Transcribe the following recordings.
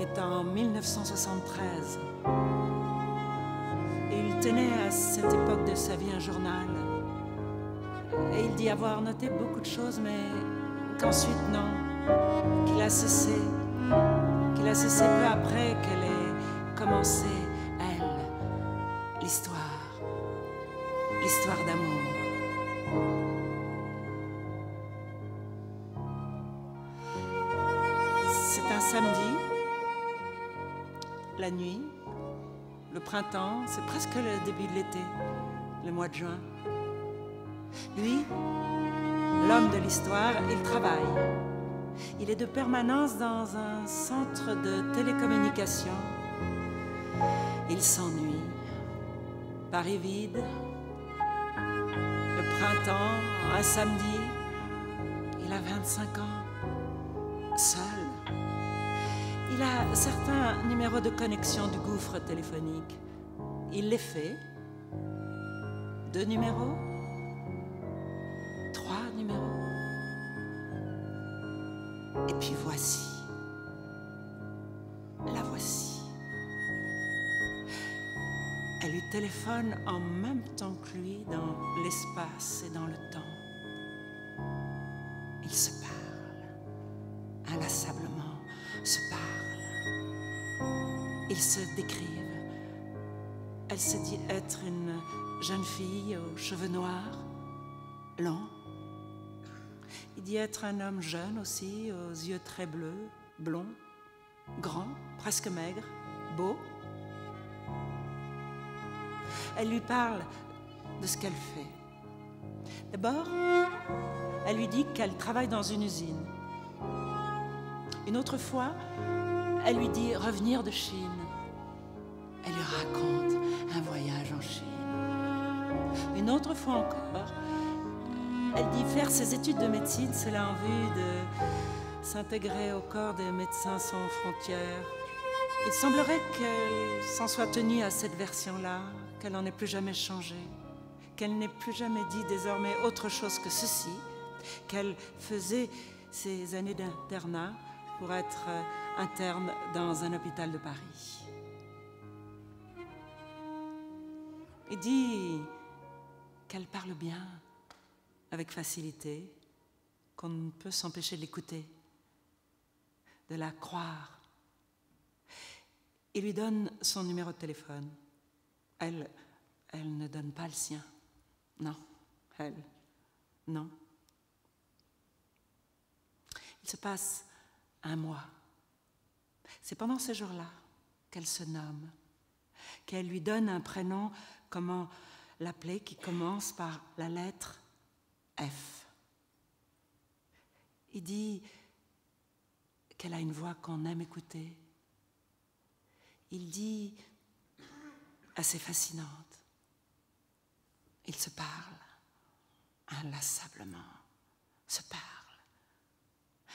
est en 1973. Et il tenait à cette époque de sa vie un journal. Et il dit avoir noté beaucoup de choses, mais qu'ensuite non, qu'il a cessé peu après qu'elle ait commencé, elle, l'histoire d'amour. C'est un samedi, la nuit, le printemps, c'est presque le début de l'été, le mois de juin. Lui, l'homme de l'histoire, il travaille. Il est de permanence dans un centre de télécommunication. Il s'ennuie. Paris vide. Le printemps, un samedi. Il a 25 ans. Seul. Il a certains numéros de connexion du gouffre téléphonique. Il les fait. 2 numéros. 3 numéros. Et puis voici. La voici. Elle lui téléphone en même temps que lui dans l'espace et dans le temps. Ils se parlent. Inlassablement se parlent. Ils se décrivent. Elle se dit être une jeune fille aux cheveux noirs, longs. Il dit être un homme jeune aussi, aux yeux très bleus, blonds, grand, presque maigre, beau. Elle lui parle de ce qu'elle fait. D'abord, elle lui dit qu'elle travaille dans une usine. Une autre fois, elle lui dit revenir de Chine. Elle lui raconte un voyage en Chine. Une autre fois encore, elle dit faire ses études de médecine, c'est là en vue de s'intégrer au corps des Médecins sans frontières. Il semblerait qu'elle s'en soit tenue à cette version-là, qu'elle n'en ait plus jamais changé, qu'elle n'ait plus jamais dit désormais autre chose que ceci, qu'elle faisait ses années d'internat pour être interne dans un hôpital de Paris. Il dit qu'elle parle bien, avec facilité, qu'on ne peut s'empêcher de l'écouter, de la croire. Il lui donne son numéro de téléphone. Elle ne donne pas le sien. Non, non. Il se passe un mois. C'est pendant ces jours-là qu'elle se nomme, qu'elle lui donne un prénom, comment l'appeler, qui commence par la lettre F. Il dit qu'elle a une voix qu'on aime écouter. Il dit assez fascinante. Ils se parlent inlassablement, se parlent,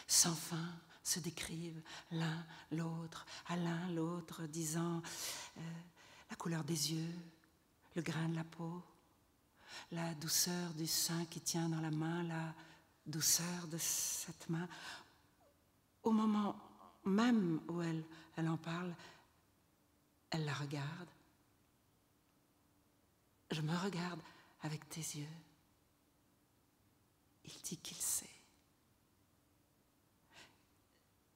sans fin, se décrivent l'un l'autre, à l'un l'autre, disant la couleur des yeux, le grain de la peau, la douceur du sein qui tient dans la main, la douceur de cette main. Au moment même où elle en parle, elle la regarde. Je me regarde avec tes yeux. Il dit qu'il sait.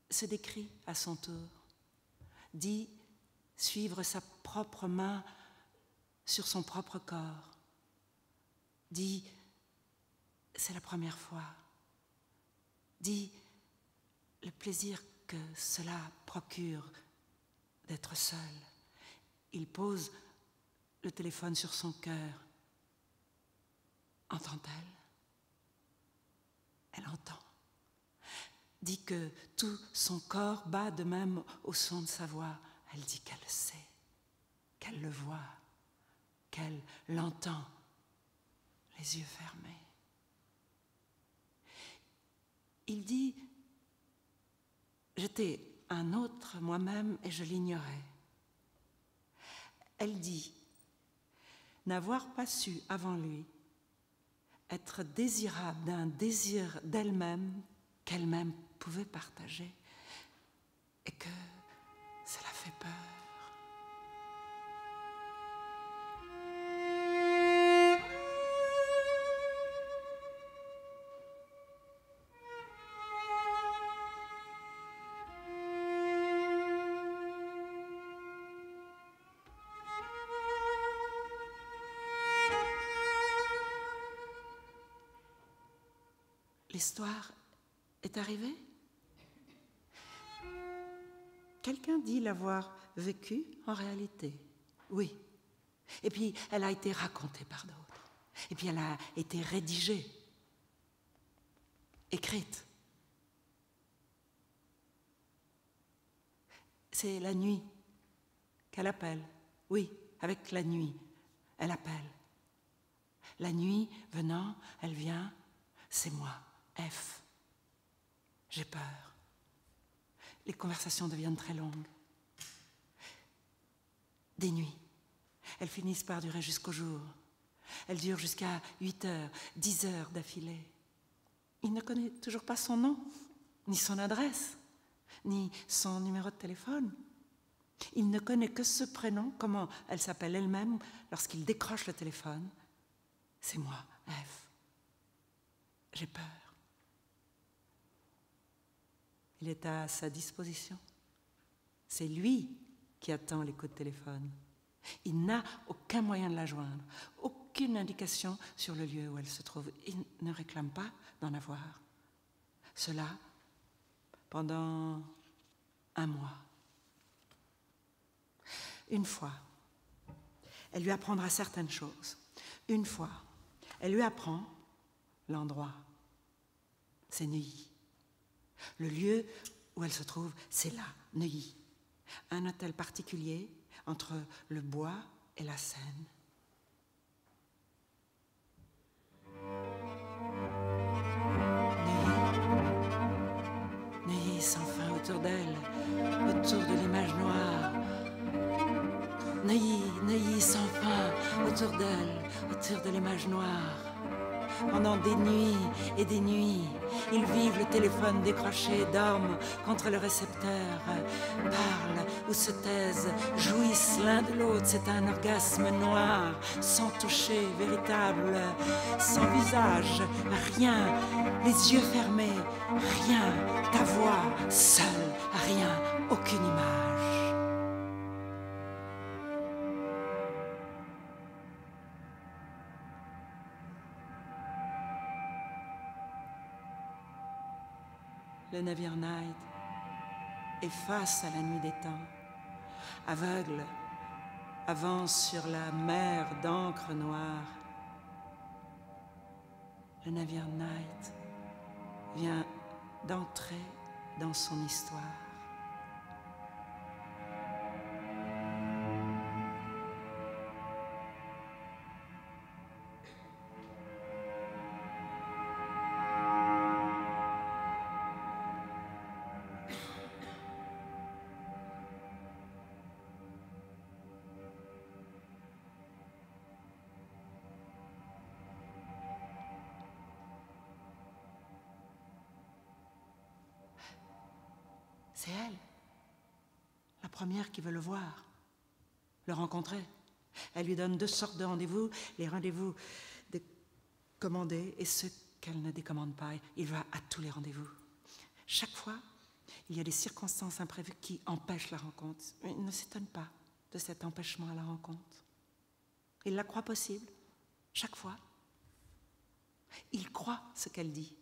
Se décrit à son tour, dit suivre sa propre main sur son propre corps, dit c'est la première fois, dit le plaisir que cela procure d'être seul. Il pose le téléphone sur son cœur. Entend-elle? Elle entend. Dit que tout son corps bat de même au son de sa voix. Elle dit qu'elle le sait, qu'elle le voit, qu'elle l'entend, les yeux fermés. Il dit « J'étais un autre moi-même et je l'ignorais ». Elle dit n'avoir pas su avant lui être désirable d'un désir d'elle-même qu'elle-même pouvait partager et que histoire est arrivée? Quelqu'un dit l'avoir vécue en réalité. Oui. Et puis, elle a été racontée par d'autres. Et puis, elle a été rédigée, écrite. C'est la nuit qu'elle appelle. Oui, avec la nuit, elle appelle. La nuit venant, elle vient, c'est moi, F. J'ai peur. Les conversations deviennent très longues. Des nuits. Elles finissent par durer jusqu'au jour. Elles durent jusqu'à 8 heures, 10 heures d'affilée. Il ne connaît toujours pas son nom, ni son adresse, ni son numéro de téléphone. Il ne connaît que ce prénom, comment elle s'appelle elle-même lorsqu'il décroche le téléphone. C'est moi, F. J'ai peur. Il est à sa disposition. C'est lui qui attend les coups de téléphone. Il n'a aucun moyen de la joindre, aucune indication sur le lieu où elle se trouve. Il ne réclame pas d'en avoir. Cela pendant 1 mois. Une fois, elle lui apprendra certaines choses. Une fois, elle lui apprend l'endroit. C'est Neuilly. Le lieu où elle se trouve, c'est là, Neuilly. Un hôtel particulier entre le bois et la Seine. Neuilly sans fin autour d'elle, autour de l'image noire. Neuilly sans fin autour d'elle, autour de l'image noire. Pendant des nuits et des nuits, ils vivent le téléphone décroché, dorment contre le récepteur, parlent ou se taisent, jouissent l'un de l'autre. C'est un orgasme noir, sans toucher, véritable, sans visage, rien, les yeux fermés, rien, ta voix, seule, rien, aucune image. Le navire Night est face à la nuit des temps. Aveugle, avance sur la mer d'encre noire. Le navire Night vient d'entrer dans son histoire. C'est elle, la première qui veut le voir, le rencontrer. Elle lui donne 2 sortes de rendez-vous, les rendez-vous commandés et ceux qu'elle ne décommande pas. Il va à tous les rendez-vous. Chaque fois, il y a des circonstances imprévues qui empêchent la rencontre. Mais il ne s'étonne pas de cet empêchement à la rencontre. Il la croit possible, chaque fois. Il croit ce qu'elle dit,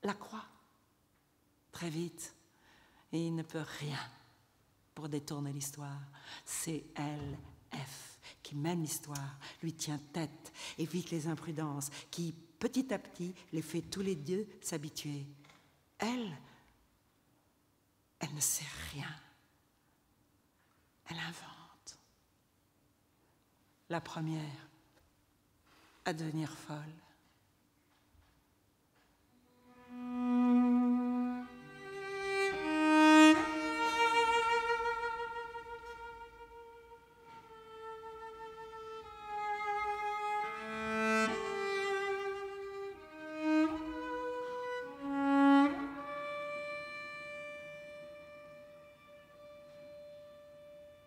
la croit. Très vite. Et il ne peut rien pour détourner l'histoire. C'est elle, F, qui mène l'histoire, lui tient tête, évite les imprudences, qui, petit à petit, les fait tous les deux s'habituer. Elle ne sait rien. Elle invente. La première à devenir folle.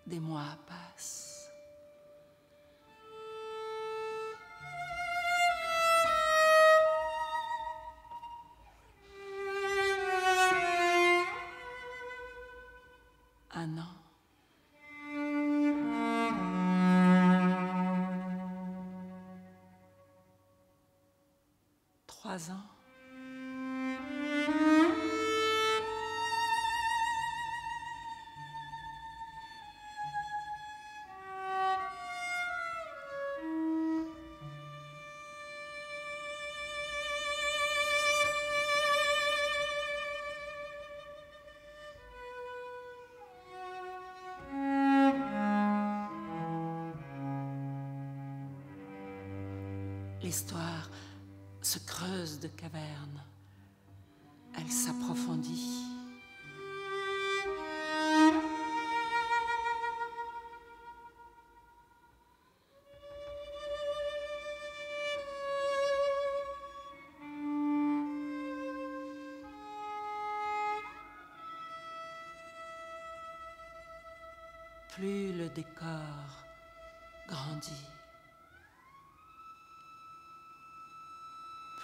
Des mois passent. Un an. 3 ans. L'histoire se creuse de cavernes. Elle s'approfondit. Plus le décor grandit,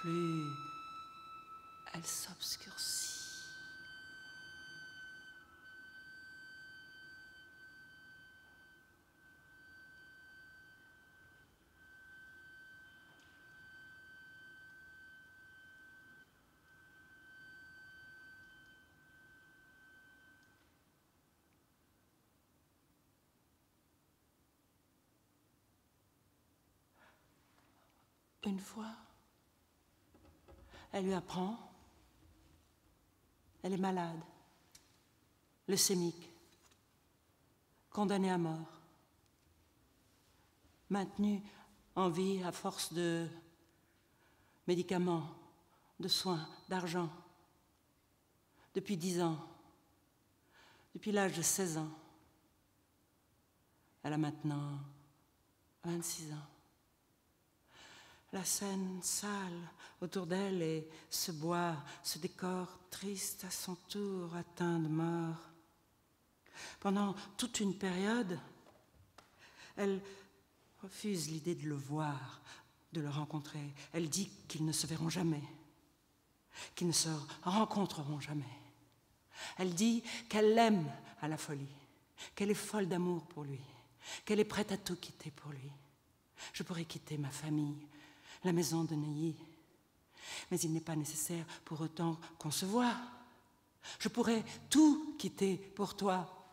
plus elle s'obscurcit. Une fois, elle lui apprend, elle est malade, leucémique, condamnée à mort, maintenue en vie à force de médicaments, de soins, d'argent, depuis 10 ans, depuis l'âge de 16 ans. Elle a maintenant 26 ans. La scène sale autour d'elle et ce bois, ce décor triste à son tour atteint de mort. Pendant toute une période, elle refuse l'idée de le voir, de le rencontrer. Elle dit qu'ils ne se verront jamais, qu'ils ne se rencontreront jamais. Elle dit qu'elle l'aime à la folie, qu'elle est folle d'amour pour lui, qu'elle est prête à tout quitter pour lui. Je pourrais quitter ma famille, la maison de Neuilly. Mais il n'est pas nécessaire pour autant qu'on se voie. Je pourrais tout quitter pour toi,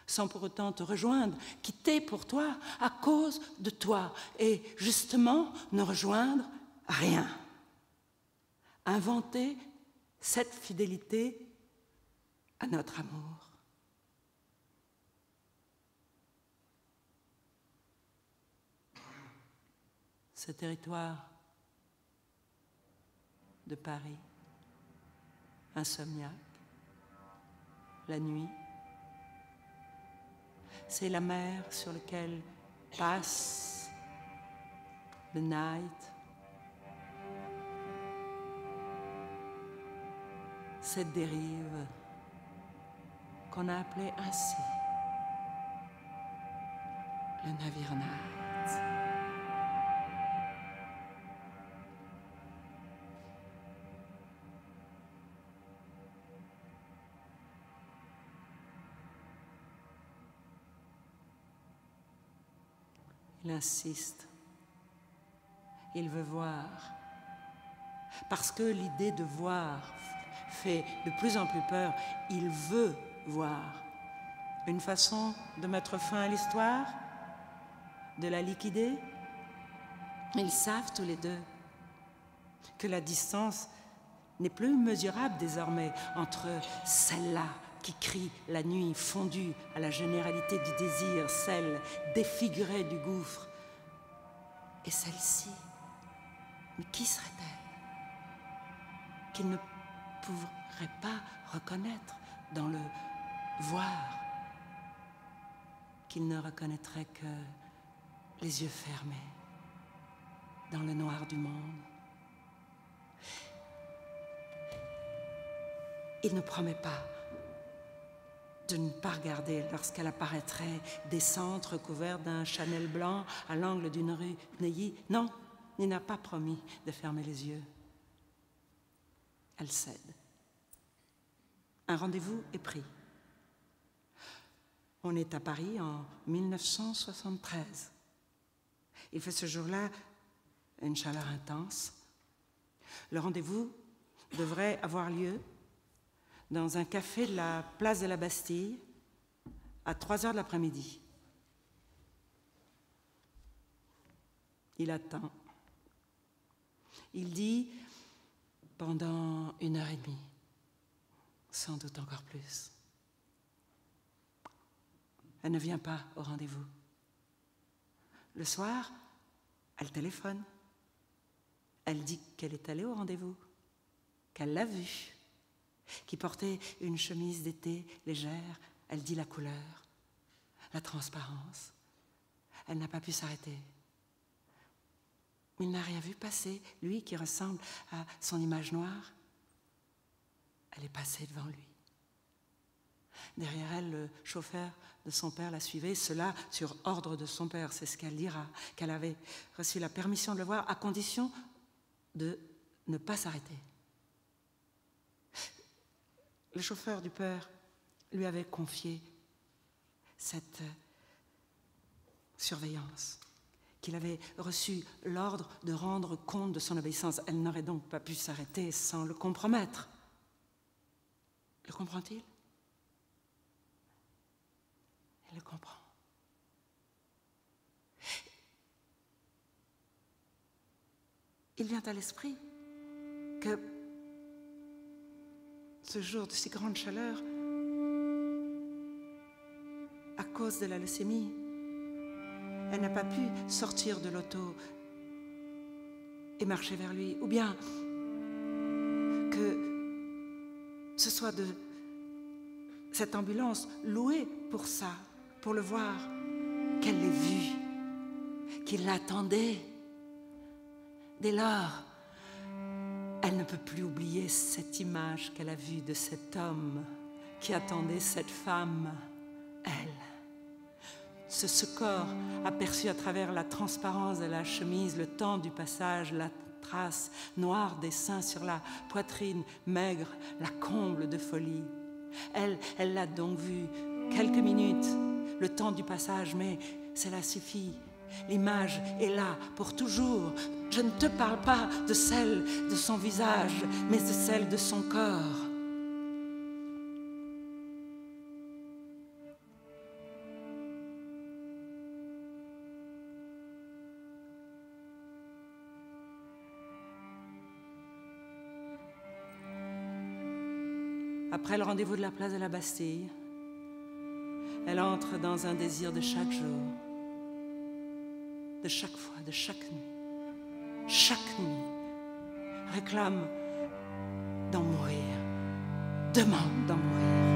sans pour autant te rejoindre, quitter pour toi, à cause de toi, et justement ne rejoindre rien. Inventer cette fidélité à notre amour. Ce territoire de Paris, insomniaque, la nuit, c'est la mer sur laquelle passe the night, cette dérive qu'on a appelée ainsi le navire night. Il insiste, il veut voir, parce que l'idée de voir fait de plus en plus peur, il veut voir. Une façon de mettre fin à l'histoire, de la liquider. Ils savent tous les deux que la distance n'est plus mesurable désormais entre celle-là qui crie la nuit fondue à la généralité du désir, celle défigurée du gouffre, et celle-ci. Mais qui serait-elle qu'il ne pourrait pas reconnaître dans le voir, qu'il ne reconnaîtrait que les yeux fermés dans le noir du monde? Il ne promet pas de ne pas regarder lorsqu'elle apparaîtrait descendre recouverte d'un Chanel blanc à l'angle d'une rue Neuilly. Non, il n'a pas promis de fermer les yeux. Elle cède. Un rendez-vous est pris. On est à Paris en 1973. Il fait ce jour-là une chaleur intense. Le rendez-vous devrait avoir lieu dans un café de la place de la Bastille à 3 heures de l'après-midi. Il attend. Il dit pendant 1h30, sans doute encore plus. Elle ne vient pas au rendez-vous. Le soir, elle téléphone. Elle dit qu'elle est allée au rendez-vous, qu'elle l'a vu, qui portait une chemise d'été légère. Elle dit la couleur, la transparence. Elle n'a pas pu s'arrêter. Il n'a rien vu passer, lui qui ressemble à son image noire. Elle est passée devant lui. Derrière elle, le chauffeur de son père la suivait, cela sur ordre de son père, c'est ce qu'elle dira, qu'elle avait reçu la permission de le voir à condition de ne pas s'arrêter. Le chauffeur du père lui avait confié cette surveillance, qu'il avait reçu l'ordre de rendre compte de son obéissance. Elle n'aurait donc pas pu s'arrêter sans le compromettre. Le comprend-il? Elle le comprend. Il vient à l'esprit que ce jour de si grande chaleur, à cause de la leucémie, elle n'a pas pu sortir de l'auto et marcher vers lui, ou bien que ce soit de cette ambulance louée pour ça, pour le voir, qu'elle l'ait vu, qu'il l'attendait. Dès lors, elle ne peut plus oublier cette image qu'elle a vue de cet homme qui attendait cette femme, elle. Ce corps aperçu à travers la transparence de la chemise, le temps du passage, la trace noire des seins sur la poitrine maigre, la comble de folie. Elle l'a donc vu quelques minutes, le temps du passage, mais cela suffit. L'image est là pour toujours. Je ne te parle pas de celle de son visage, mais de celle de son corps. Après le rendez-vous de la place de la Bastille, elle entre dans un désir de chaque jour, de chaque fois, de chaque nuit, réclame d'en mourir, demande d'en mourir.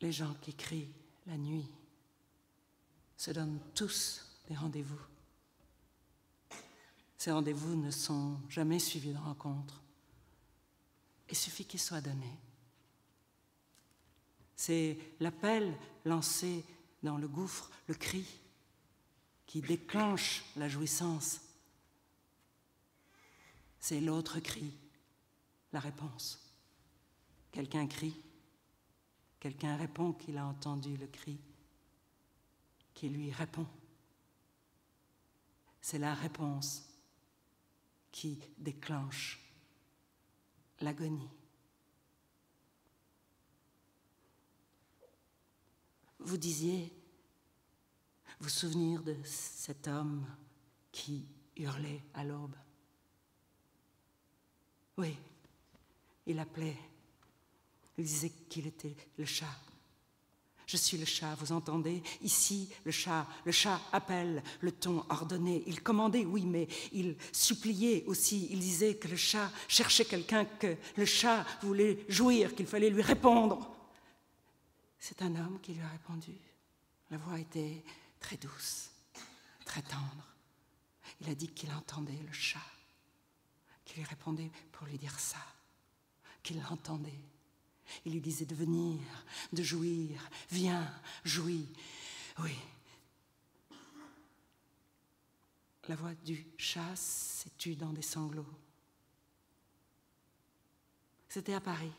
Les gens qui crient la nuit se donnent tous des rendez-vous. Ces rendez-vous ne sont jamais suivis de rencontres. Il suffit qu'ils soient donnés. C'est l'appel lancé dans le gouffre, le cri, qui déclenche la jouissance. C'est l'autre cri, la réponse. Quelqu'un crie, quelqu'un répond qu'il a entendu le cri, qui lui répond. C'est la réponse qui déclenche l'agonie. Vous disiez, vous souvenir de cet homme qui hurlait à l'aube. Oui, il appelait, il disait qu'il était le chat. Je suis le chat, vous entendez? Ici, le chat appelle, le ton ordonné. Il commandait, oui, mais il suppliait aussi. Il disait que le chat cherchait quelqu'un, que le chat voulait jouir, qu'il fallait lui répondre. C'est un homme qui lui a répondu. La voix était très douce, très tendre. Il a dit qu'il entendait le chat, qu'il lui répondait pour lui dire ça, qu'il l'entendait. Il lui disait de venir, de jouir. Viens, jouis. Oui. La voix du chat s'est tue dans des sanglots. C'était à Paris.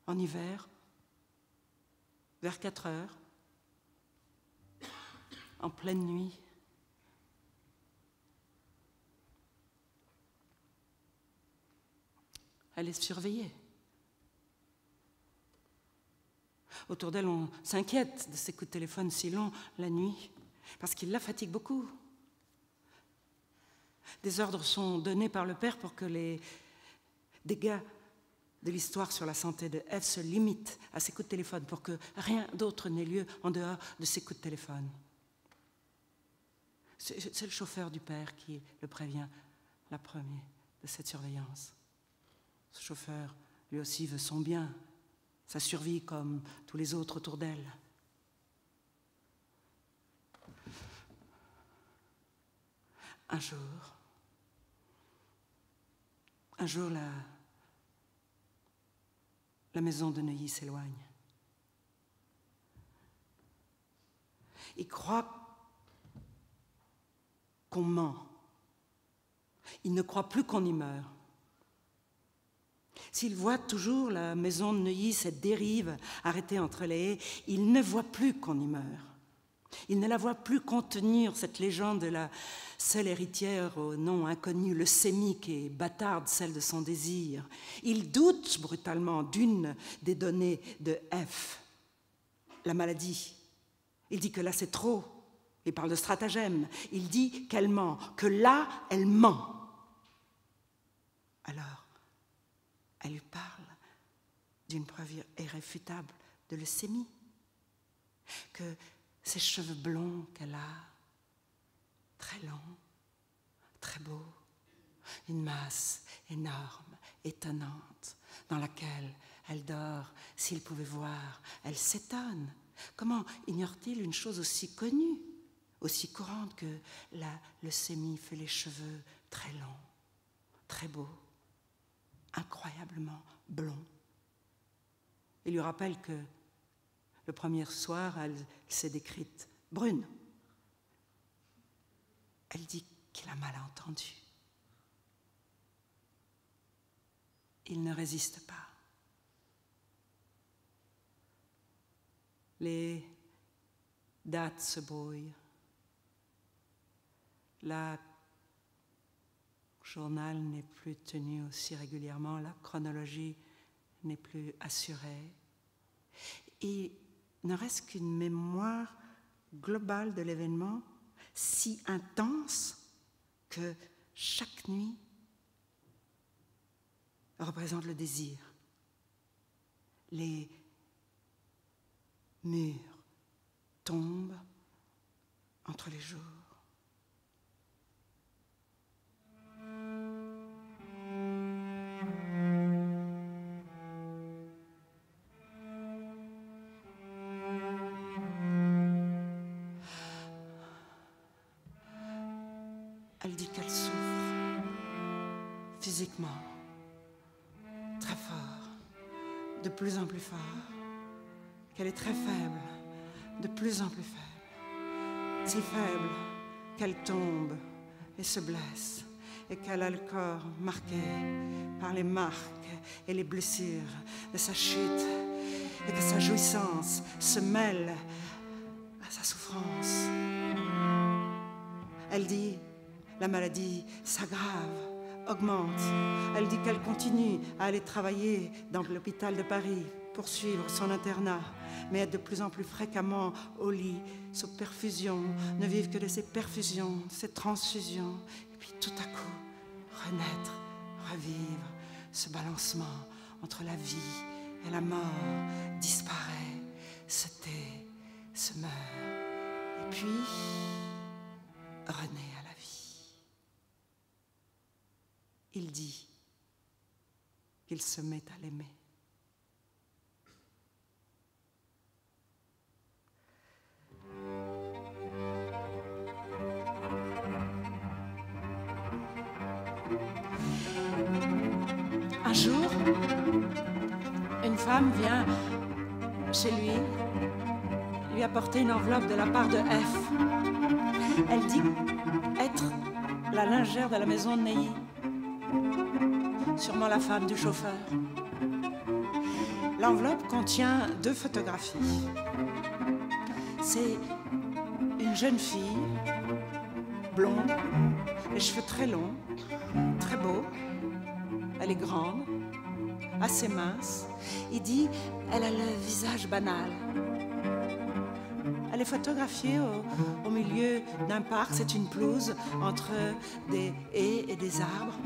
En hiver, vers 4 heures, en pleine nuit, elle est surveillée. Autour d'elle, on s'inquiète de ces coups de téléphone si longs la nuit, parce qu'ils la fatiguent beaucoup. Des ordres sont donnés par le père pour que les dégâts de l'histoire sur la santé de Ève se limitent à ces coups de téléphone, pour que rien d'autre n'ait lieu en dehors de ces coups de téléphone. C'est le chauffeur du père qui le prévient, la première de cette surveillance. Ce chauffeur, lui aussi, veut son bien, sa survie comme tous les autres autour d'elle. Un jour, la maison de Neuilly s'éloigne. Il croit qu'on ment. Il ne croit plus qu'on y meurt. S'il voit toujours la maison de Neuilly, cette dérive arrêtée entre les haies, il ne voit plus qu'on y meurt. Il ne la voit plus contenir cette légende de la seule héritière au nom inconnu, leucémique et bâtarde, celle de son désir. Il doute brutalement d'une des données de F, la maladie. Il dit que là c'est trop. Il parle de stratagème. Il dit qu'elle ment, que là elle ment. Alors, elle lui parle d'une preuve irréfutable de leucémie, que ces cheveux blonds qu'elle a, très longs, très beaux, une masse énorme, étonnante, dans laquelle elle dort. S'il pouvait voir, elle s'étonne. Comment ignore-t-il une chose aussi connue, aussi courante que la leucémie fait les cheveux très longs, très beaux, incroyablement blonds. Il lui rappelle que le premier soir, elle s'est décrite brune. Elle dit qu'il a mal entendu. Il ne résiste pas. Les dates se brouillent. Le journal n'est plus tenu aussi régulièrement, la chronologie n'est plus assurée. Il ne reste qu'une mémoire globale de l'événement si intense que chaque nuit représente le désir. Les murs tombent entre les jours. Elle dit qu'elle souffre physiquement, très fort, de plus en plus fort, qu'elle est très faible, de plus en plus faible, si faible qu'elle tombe et se blesse, et qu'elle a le corps marqué par les marques et les blessures de sa chute, et que sa jouissance se mêle à sa souffrance. Elle dit, la maladie s'aggrave, augmente. Elle dit qu'elle continue à aller travailler dans l'hôpital de Paris, poursuivre son internat, mais être de plus en plus fréquemment au lit, sous perfusion, ne vivre que de ces perfusions, de ces transfusions, et puis tout à coup, renaître, revivre, ce balancement entre la vie et la mort, disparaît, se tait, se meurt, et puis renaît à la vie. Il dit qu'il se met à l'aimer. Un jour, une femme vient chez lui apporter une enveloppe de la part de F. Elle dit être la lingère de la maison de Neuilly, sûrement la femme du chauffeur. L'enveloppe contient 2 photographies. C'est une jeune fille, blonde, les cheveux très longs, très beaux. Elle est grande, assez mince. Il dit, elle a le visage banal. Elle est photographiée au milieu d'un parc. C'est une pelouse entre des haies et des arbres.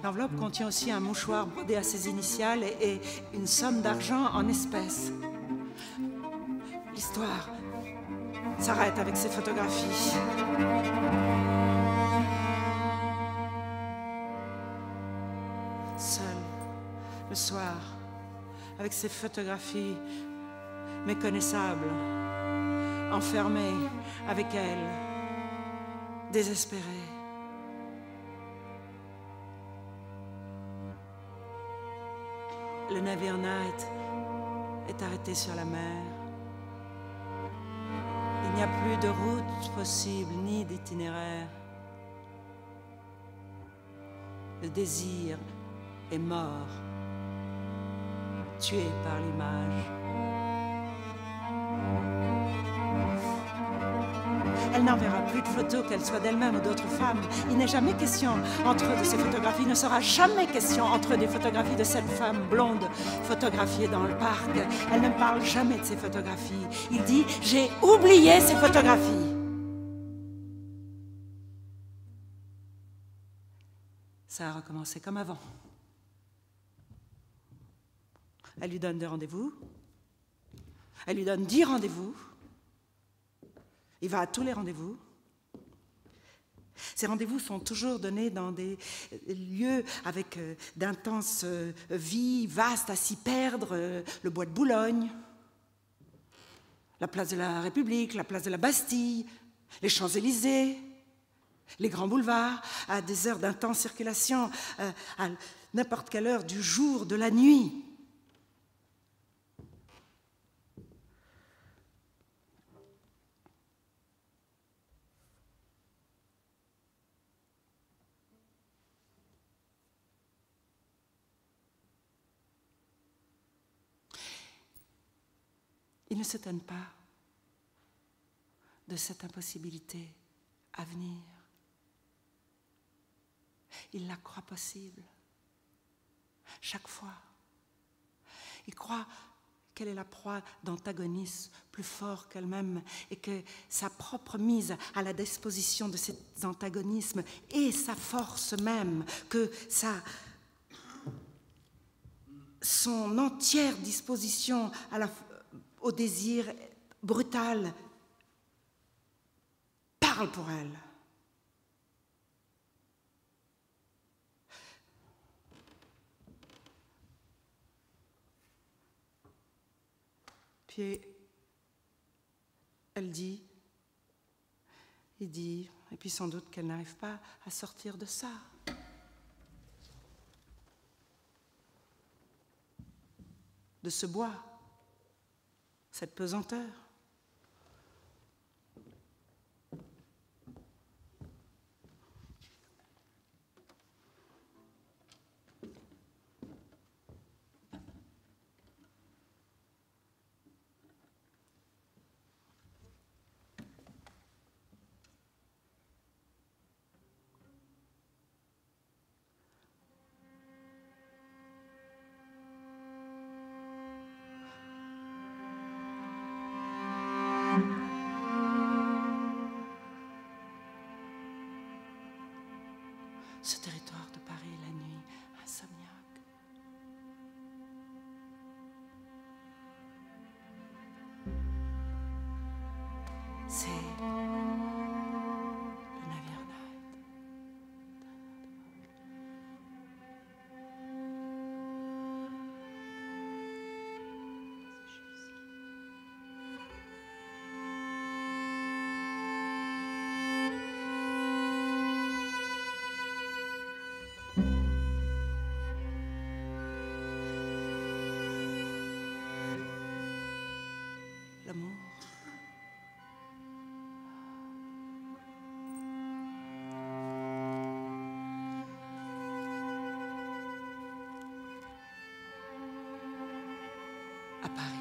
L'enveloppe contient aussi un mouchoir brodé à ses initiales et une somme d'argent en espèces. L'histoire s'arrête avec ces photographies. Seul, le soir, avec ces photographies méconnaissables, enfermé avec elle, désespéré. Le navire Night est arrêté sur la mer. Il n'y a plus de route possible, ni d'itinéraire. Le désir est mort, tué par l'image. Elle n'enverra plus de photos, qu'elles soient d'elle-même ou d'autres femmes. Il n'est jamais question entre eux de ces photographies. Il ne sera jamais question entre eux des photographies de cette femme blonde photographiée dans le parc. Elle ne parle jamais de ces photographies. Il dit « J'ai oublié ces photographies ». Ça a recommencé comme avant. Elle lui donne des rendez-vous. Elle lui donne 10 rendez-vous. Il va à tous les rendez-vous. Ces rendez-vous sont toujours donnés dans des lieux avec d'intenses vies vastes à s'y perdre, le bois de Boulogne, la place de la République, la place de la Bastille, les Champs-Élysées, les grands boulevards, à des heures d'intense circulation, à n'importe quelle heure du jour, de la nuit. Il ne s'étonne pas de cette impossibilité à venir. Il la croit possible. Chaque fois. Il croit qu'elle est la proie d'antagonismes plus forts qu'elle-même et que sa propre mise à la disposition de ces antagonismes est sa force même, que son entière disposition au désir brutal parle pour elle. Puis elle dit, Il dit, et puis sans doute qu'elle n'arrive pas à sortir de ça. De ce bois, cette pesanteur. Ce territoire de Paris, la nuit, insomniaque. C'est le navire Night. L'amour. À Paris.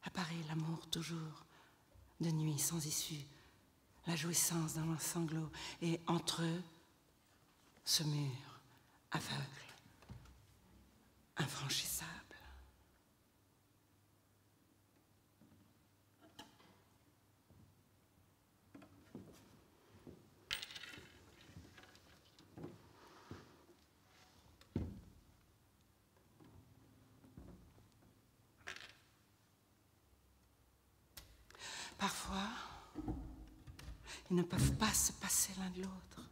À Paris, l'amour toujours, de nuit sans issue, la jouissance dans leurs sanglots, et entre eux, ce mur aveugle, infranchissable. Parfois, ils ne peuvent pas se passer l'un de l'autre.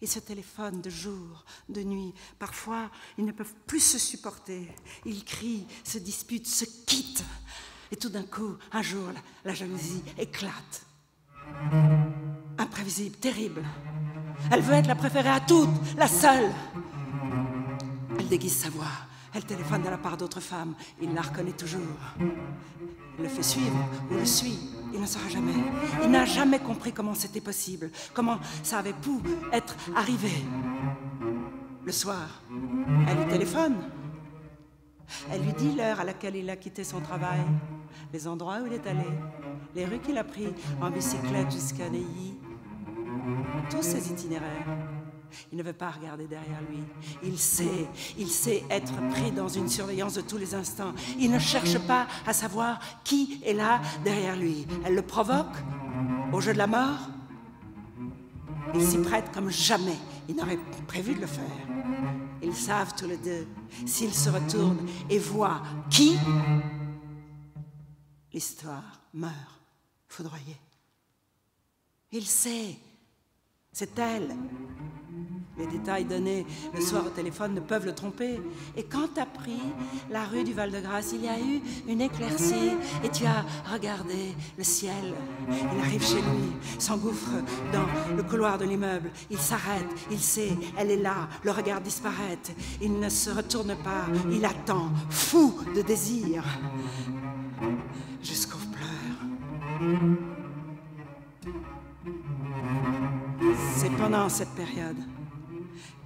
Ils se téléphonent de jour, de nuit. Parfois, ils ne peuvent plus se supporter. Ils crient, se disputent, se quittent. Et tout d'un coup, un jour, la jalousie éclate. Imprévisible, terrible. Elle veut être la préférée à toutes, la seule. Elle déguise sa voix. Elle téléphone de la part d'autres femmes. Il la reconnaît toujours. Il le fait suivre ou le suit. Il ne saura jamais. Il n'a jamais compris comment c'était possible, comment ça avait pu être arrivé. Le soir, elle lui téléphone. Elle lui dit l'heure à laquelle il a quitté son travail, les endroits où il est allé, les rues qu'il a pris en bicyclette jusqu'à Neuilly, tous ses itinéraires. Il ne veut pas regarder derrière lui. Il sait être pris dans une surveillance de tous les instants. Il ne cherche pas à savoir qui est là derrière lui. Elle le provoque au jeu de la mort. Il s'y prête comme jamais il n'aurait prévu de le faire. Ils savent tous les deux, s'ils se retournent et voient qui, l'histoire meurt foudroyée. Il sait, c'est elle. Les détails donnés le soir au téléphone ne peuvent le tromper. Et quand tu as pris la rue du Val-de-Grâce, il y a eu une éclaircie et tu as regardé le ciel. Il arrive chez lui, s'engouffre dans le couloir de l'immeuble. Il s'arrête, il sait, elle est là, le regard disparaît. Il ne se retourne pas, il attend, fou de désir, jusqu'aux pleurs. C'est pendant cette période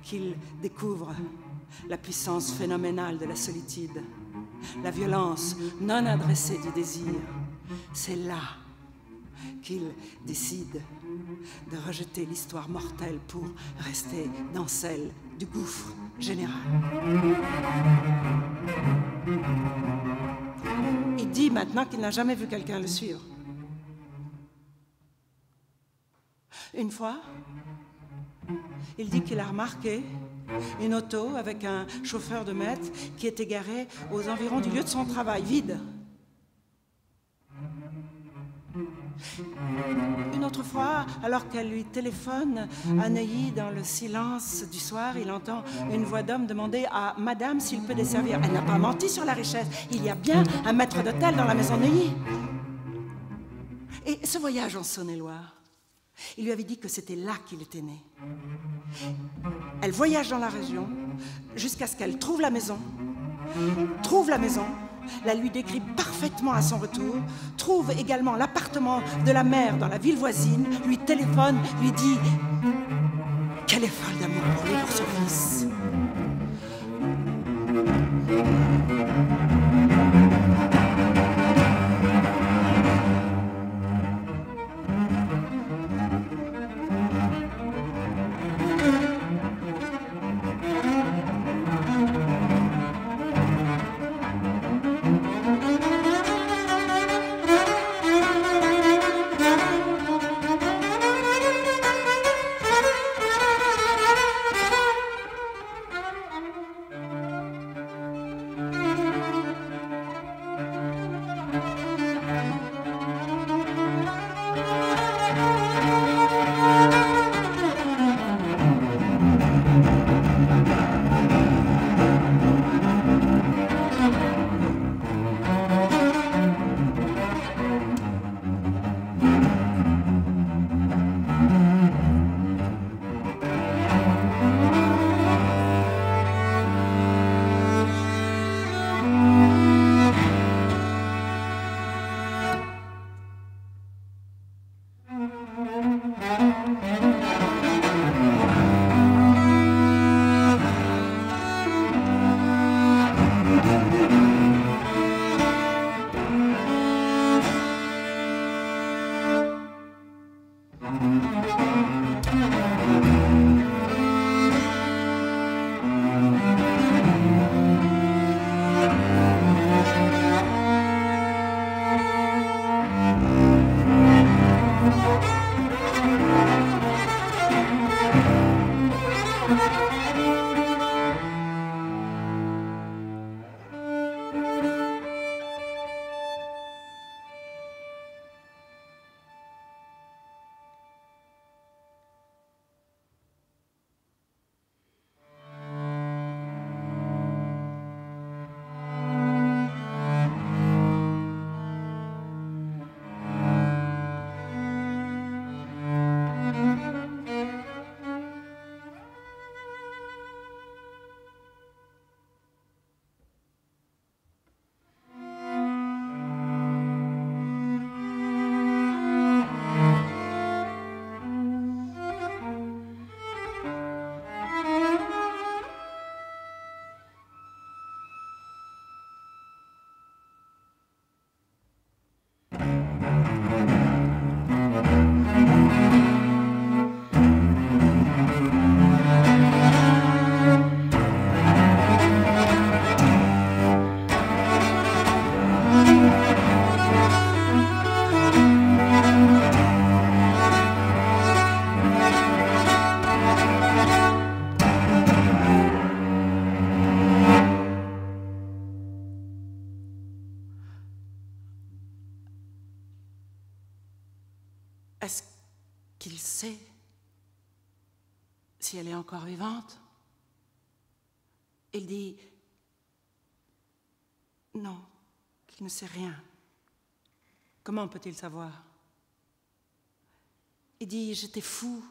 qu'il découvre la puissance phénoménale de la solitude, la violence non adressée du désir. C'est là qu'il décide de rejeter l'histoire mortelle pour rester dans celle du gouffre général. Il dit maintenant qu'il n'a jamais vu quelqu'un le suivre. Une fois, il dit qu'il a remarqué une auto avec un chauffeur de maître qui était garé aux environs du lieu de son travail, vide. Une autre fois, alors qu'elle lui téléphone à Neuilly dans le silence du soir, il entend une voix d'homme demander à Madame s'il peut desservir. Elle n'a pas menti sur la richesse. Il y a bien un maître d'hôtel dans la maison Neuilly. Et ce voyage en Saône-et-Loire, il lui avait dit que c'était là qu'il était né. Elle voyage dans la région jusqu'à ce qu'elle trouve la maison, la lui décrit parfaitement à son retour, trouve également l'appartement de la mère dans la ville voisine, lui téléphone, lui dit qu'elle est folle d'amour pour lui, pour son fils. Est-ce qu'il sait si elle est encore vivante? Il dit non, qu'il ne sait rien. Comment peut-il savoir? Il dit j'étais fou.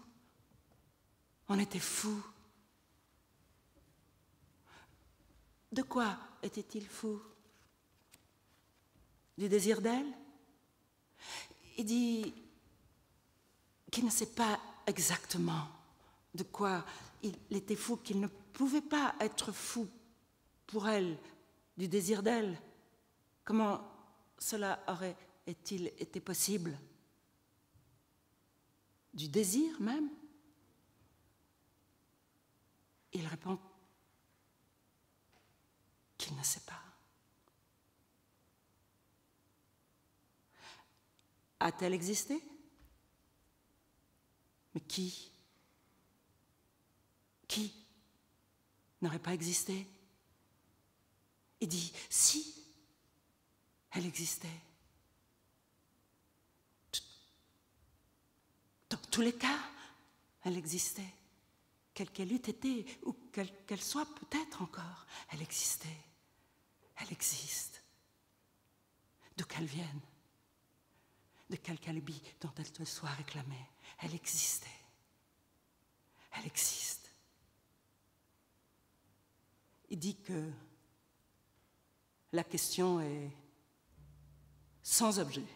On était fous. De quoi était-il fou? Du désir d'elle? Il dit qu'il ne sait pas exactement de quoi il était fou, qu'il ne pouvait pas être fou pour elle, du désir d'elle. Comment cela aurait-il été possible? Du désir même? Il répond qu'il ne sait pas. A-t-elle existé? Mais qui? Qui n'aurait pas existé? Il dit si elle existait. Dans tous les cas, elle existait. Quelle qu'elle eût été, ou qu'elle soit peut-être encore, elle existait. Elle existe. D'où qu'elle vienne, de quelque alibi dont elle te soit réclamée, elle existait. Elle existe. Il dit que la question est sans objet.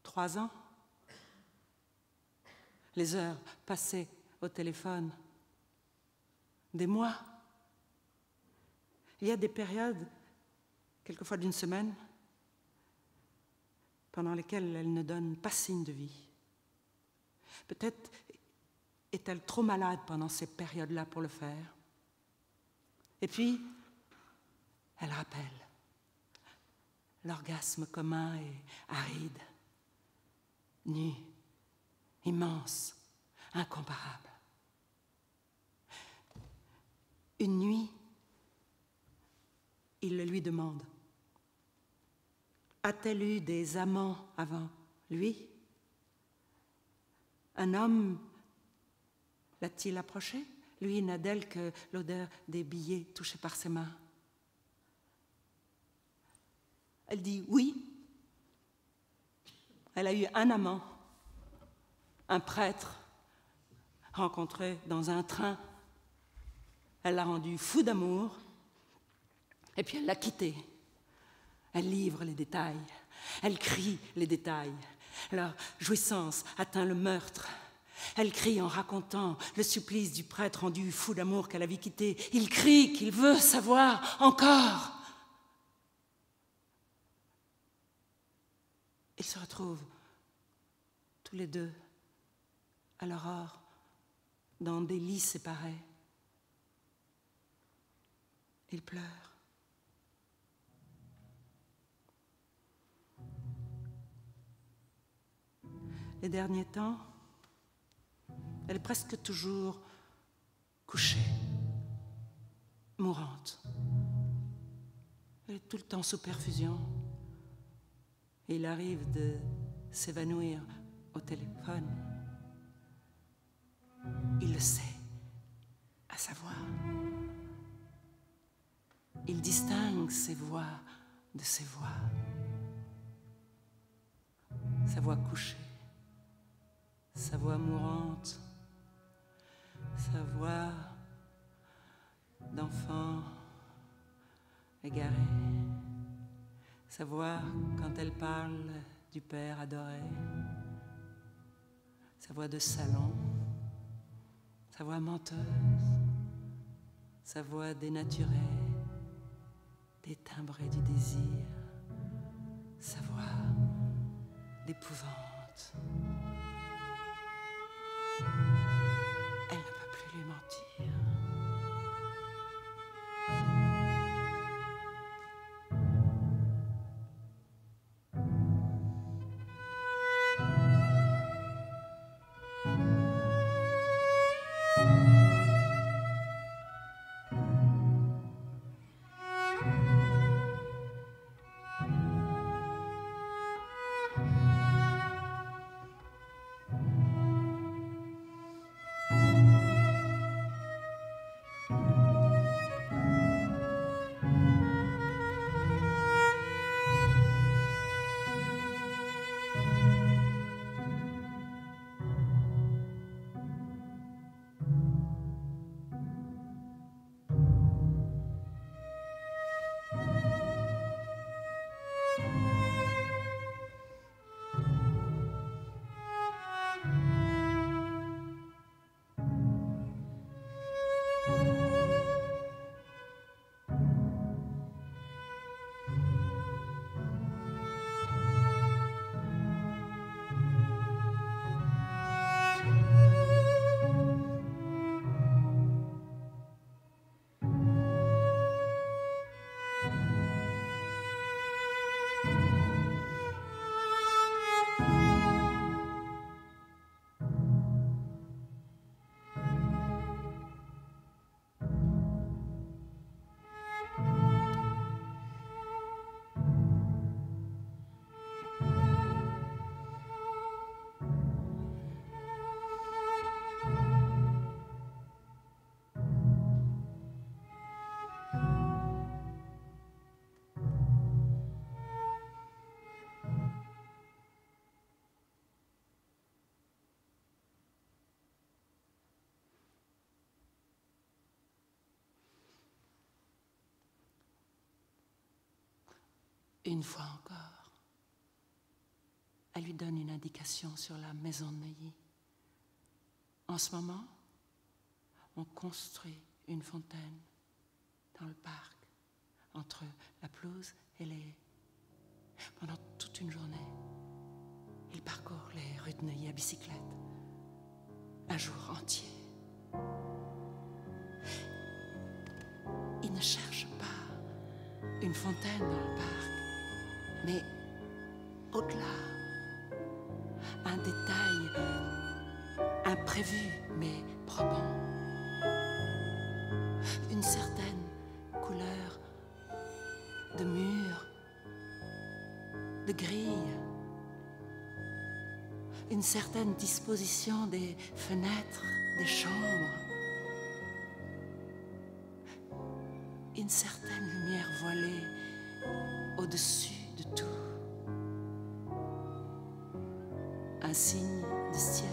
Trois ans, les heures passées au téléphone, des mois. Il y a des périodes, quelquefois d'une semaine, pendant lesquelles elle ne donne pas signe de vie. Peut-être est-elle trop malade pendant ces périodes-là pour le faire. Et puis, elle rappelle l'orgasme commun et aride, nu, immense, incomparable. Une nuit, il le lui demande. A-t-elle eu des amants avant lui? Un homme l'a-t-il approché? Lui n'a d'elle que l'odeur des billets touchés par ses mains. Elle dit oui. Elle a eu un amant, un prêtre, rencontré dans un train. Elle l'a rendu fou d'amour, et puis elle l'a quitté. Elle livre les détails, elle crie les détails. Leur jouissance atteint le meurtre. Elle crie en racontant le supplice du prêtre rendu fou d'amour qu'elle avait quitté. Il crie qu'il veut savoir encore. Ils se retrouvent tous les deux à l'aurore dans des lits séparés. Ils pleurent. Les derniers temps, elle est presque toujours couchée, mourante. Elle est tout le temps sous perfusion. Et il arrive de s'évanouir au téléphone. Il le sait, à sa voix. Il distingue ses voix de ses voix. Sa voix couchée, sa voix mourante, sa voix d'enfant égaré, sa voix quand elle parle du Père adoré, sa voix de salon, sa voix menteuse, sa voix dénaturée, détimbrée du désir, sa voix d'épouvante. Elle ne peut plus lui mentir. Une fois encore, elle lui donne une indication sur la maison de Neuilly. En ce moment, on construit une fontaine dans le parc, entre la pelouse et les haies. Pendant toute une journée, il parcourt les rues de Neuilly à bicyclette, un jour entier. Il ne cherche pas une fontaine dans le parc, mais au-delà, un détail imprévu mais probant, une certaine couleur de mur, de grille, une certaine disposition des fenêtres, des chambres, une certaine lumière voilée au-dessus de tout, un signe du ciel.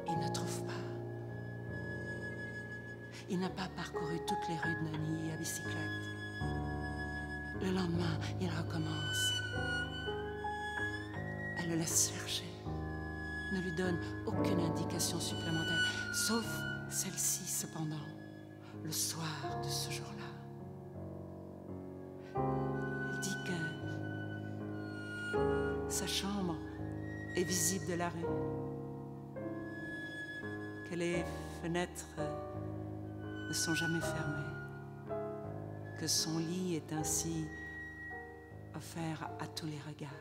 Il ne trouve pas. Il n'a pas parcouru toutes les rues de Neuilly à bicyclette. Le lendemain, il recommence. Elle le laisse chercher, ne lui donne aucune indication supplémentaire, sauf celle-ci cependant, le soir de ce jour-là. Elle dit que sa chambre est visible de la rue, que les fenêtres ne sont jamais fermées, que son lit est ainsi offert à tous les regards.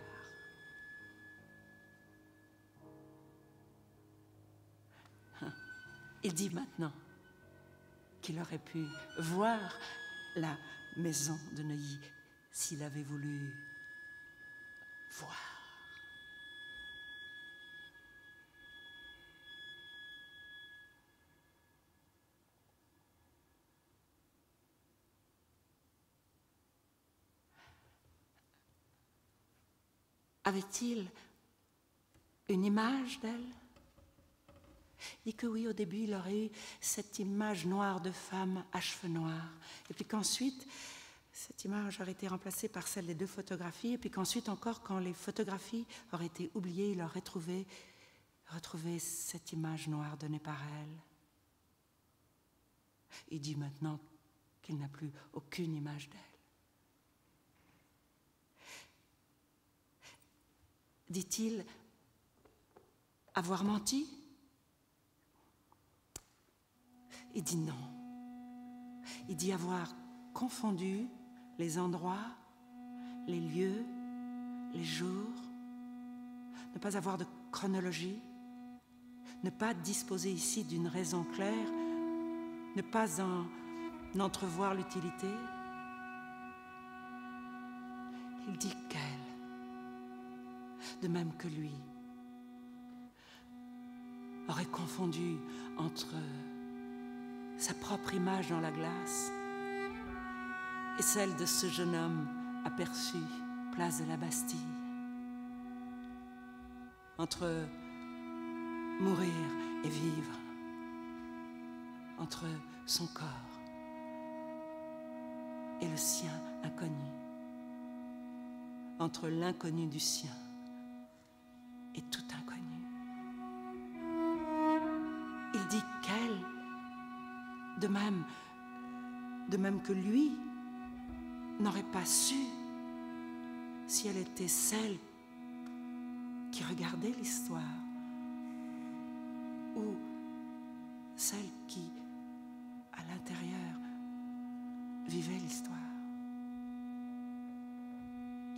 Il dit maintenant qu'il aurait pu voir la maison de Neuilly s'il avait voulu voir. Avait-il une image d'elle? Il dit que oui, au début, il aurait eu cette image noire de femme à cheveux noirs. Et puis qu'ensuite, cette image aurait été remplacée par celle des deux photographies. Et puis qu'ensuite encore, quand les photographies auraient été oubliées, il aurait retrouvé cette image noire donnée par elle. Il dit maintenant qu'il n'a plus aucune image d'elle. Dit-il avoir menti? Il dit non. Il dit avoir confondu les endroits, les lieux, les jours, ne pas avoir de chronologie, ne pas disposer ici d'une raison claire, ne pas en entrevoir l'utilité. Il dit qu'elle, de même que lui, aurait confondu entre sa propre image dans la glace et celle de ce jeune homme aperçu place de la Bastille, entre mourir et vivre, entre son corps et le sien inconnu, entre l'inconnu du sien et tout inconnu. Il dit qu'elle, de même que lui, n'aurait pas su si elle était celle qui regardait l'histoire ou celle qui, à l'intérieur, vivait l'histoire.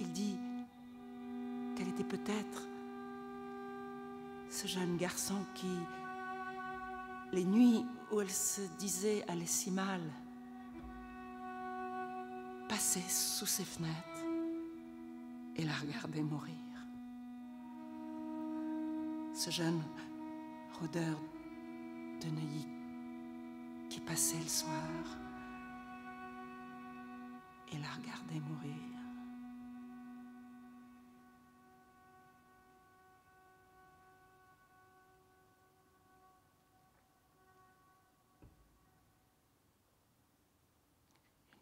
Il dit qu'elle était peut-être ce jeune garçon qui, les nuits où elle se disait allait si mal, passait sous ses fenêtres et la regardait mourir. Ce jeune rôdeur de Neuilly qui passait le soir et la regardait mourir.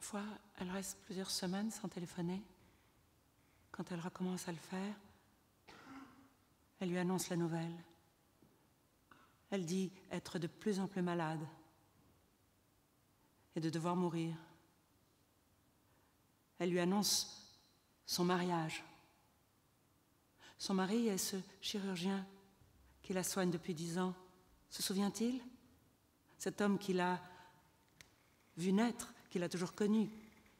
Fois, elle reste plusieurs semaines sans téléphoner. Quand elle recommence à le faire, elle lui annonce la nouvelle. Elle dit être de plus en plus malade et de devoir mourir. Elle lui annonce son mariage. Son mari est ce chirurgien qui la soigne depuis 10 ans. Se souvient-il? Cet homme qu'il a vu naître, qu'il a toujours connu,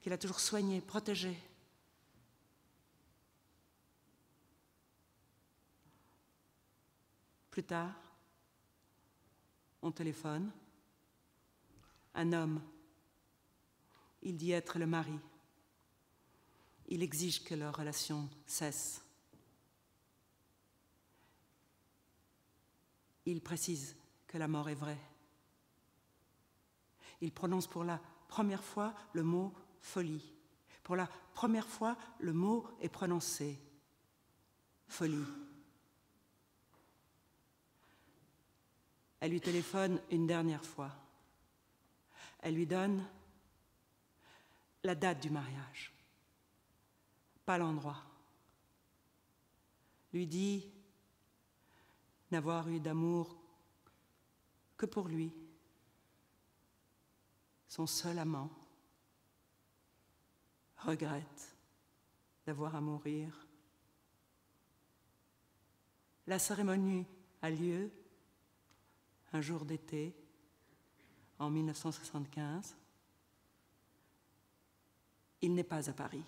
qu'il a toujours soigné, protégé. Plus tard, on téléphone. Un homme, il dit être le mari. Il exige que leur relation cesse. Il précise que la mort est vraie. Il prononce pour la première fois le mot « folie ». Pour la première fois, le mot est prononcé. Folie. Elle lui téléphone une dernière fois. Elle lui donne la date du mariage, pas l'endroit. Lui dit n'avoir eu d'amour que pour lui, son seul amant, regrette d'avoir à mourir. La cérémonie a lieu un jour d'été, en 1975. Il n'est pas à Paris.